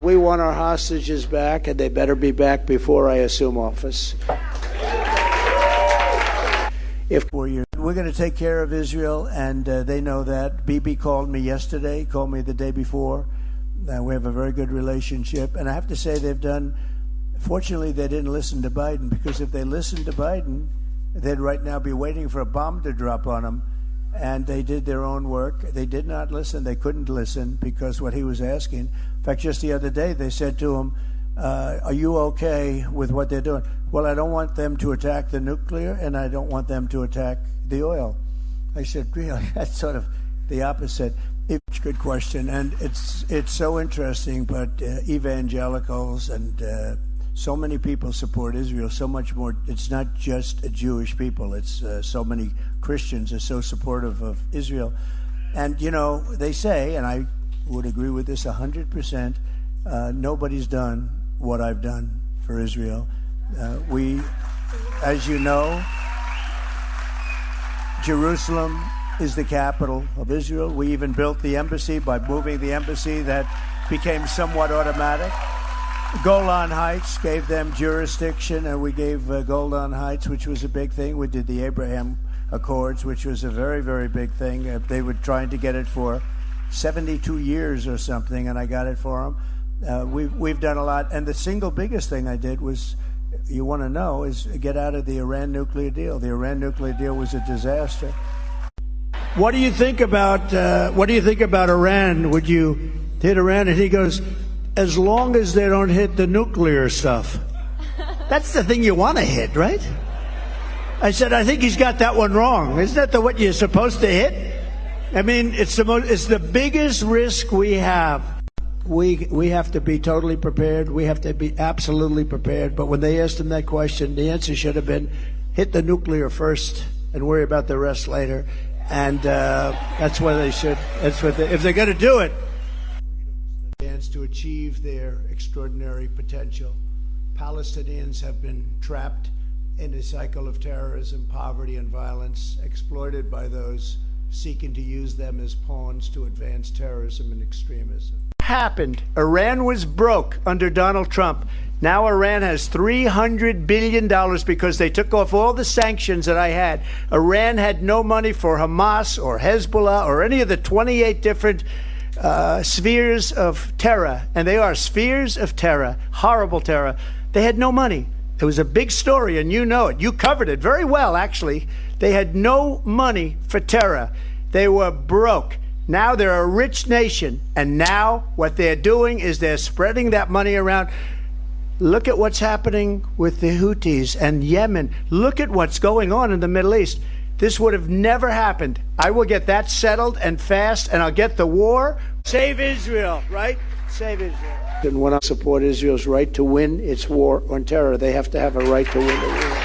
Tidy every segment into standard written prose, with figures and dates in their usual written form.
We want our hostages back, and they better be back before I assume office. We're going to take care of Israel, and they know that. Bibi called me yesterday, called me the day before. We have a very good relationship, and I have to say fortunately they didn't listen to Biden, because if they listened to Biden, they'd right now be waiting for a bomb to drop on them, and they did their own work. They did not listen. They couldn't listen because what he was asking. In fact, just the other day, they said to him, are you okay with what they're doing? Well, I don't want them to attack the nuclear, and I don't want them to attack the oil. I said, really? That's sort of the opposite. It's a good question, and it's so interesting, but evangelicals and so many people support Israel, so much more. It's not just Jewish people. It's so many Christians are so supportive of Israel. And, they say, and I would agree with this 100%, nobody's done what I've done for Israel. We, as you know, Jerusalem is the capital of Israel. We even built the embassy. By moving the embassy, that became somewhat automatic. Golan Heights gave them jurisdiction, and we gave Golan Heights, which was a big thing. We did the Abraham Accords, which was a very, very big thing. They were trying to get it for 72 years or something, and I got it for them. We've done a lot, and the single biggest thing I did was, you want to know, is get out of the Iran nuclear deal. The Iran nuclear deal was a disaster. What do you think about Iran? Would you hit Iran? And he goes, as long as they don't hit the nuclear stuff. That's the thing you want to hit, right? I said, I think he's got that one wrong. Isn't that what you're supposed to hit? I mean, it's the biggest risk we have. We have to be totally prepared. We have to be absolutely prepared. But when they asked him that question, the answer should have been, hit the nuclear first and worry about the rest later. And that's what they should. If they're going to do it, to achieve their extraordinary potential. Palestinians have been trapped in a cycle of terrorism, poverty, and violence, exploited by those seeking to use them as pawns to advance terrorism and extremism. Happened. Iran was broke under Donald Trump. Now Iran has $300 billion because they took off all the sanctions that I had. Iran had no money for Hamas or Hezbollah or any of the 28 different spheres of terror, and they are spheres of terror, horrible terror. They had no money. It was a big story, and you know it. You covered it very well, actually. They had no money for terror. They were broke. Now they're a rich nation, and now what they're doing is they're spreading that money around. Look at what's happening with the Houthis and Yemen. Look at what's going on in the Middle East. This would have never happened. I will get that settled and fast, and I'll get the war. Save Israel, right? Save Israel. And when I support Israel's right to win its war on terror, they have to have a right to win the war.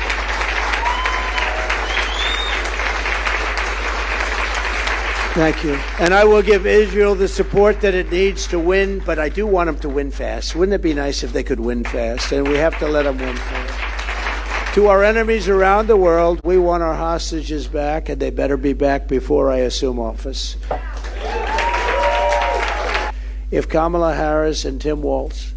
Thank you. And I will give Israel the support that it needs to win, but I do want them to win fast. Wouldn't it be nice if they could win fast? And we have to let them win fast. To our enemies around the world, we want our hostages back, and they better be back before I assume office. If Kamala Harris and Tim Walz